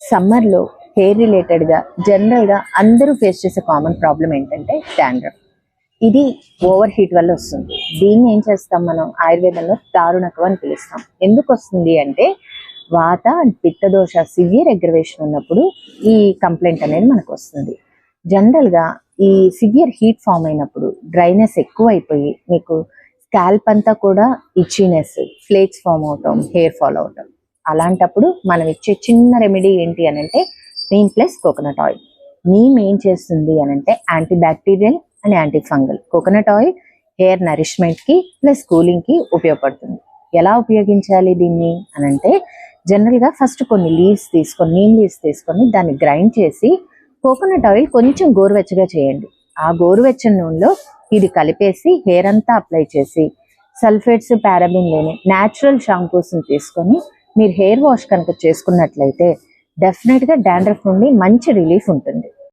సమ్మర్లో హెయిర్ రిలేటెడ్గా జనరల్గా అందరూ ఫేస్ చేసే కామన్ ప్రాబ్లం ఏంటంటే డాండ్రఫ్. ఇది ఓవర్ హీట్ వల్ల వస్తుంది. దీన్ని ఏం చేస్తాం, మనం ఆయుర్వేదంలో దారుణకం అని పిలుస్తాం. ఎందుకు వస్తుంది అంటే వాత అండ్ పిత్తదోష సివియర్ అగ్రవేషన్ ఉన్నప్పుడు ఈ కంప్లైంట్ అనేది మనకు వస్తుంది. జనరల్గా ఈ సివియర్ హీట్ ఫామ్ అయినప్పుడు డ్రైనెస్ ఎక్కువ అయిపోయి మీకు స్కాల్ప్ అంతా కూడా ఇచ్చినెస్, ఫ్లేక్స్ ఫామ్ అవటం, హెయిర్ ఫాల్ అవటం. అలాంటప్పుడు మనం ఇచ్చే చిన్న రెమెడీ ఏంటి అని అంటే neem plus coconut oil. Neem ఏం చేస్తుంది అని అంటే antibacterial and antifungal. Coconut oil hair నరిష్మెంట్కి ప్లస్ కూలింగ్కి ఉపయోగపడుతుంది. ఎలా ఉపయోగించాలి దీన్ని అని అంటే జనరల్గా ఫస్ట్ కొన్ని లీవ్స్ తీసుకొని, నీమ్ లీవ్స్ తీసుకొని దాన్ని గ్రైండ్ చేసి కోకోనట్ ఆయిల్ కొంచెం గోరువెచ్చగా చేయండి. ఆ గోరువెచ్చని నూనెలో ఇది కలిపేసి హెయిర్ అంతా అప్లై చేసి సల్ఫేట్స్, పారాబిన్ లేని న్యాచురల్ షాంపూస్ని తీసుకొని మీరు హెయిర్ వాష్ కనుక చేసుకున్నట్లయితే డెఫినెట్గా డాండ్రఫ్ నుండి మంచి రిలీఫ్ ఉంటుంది.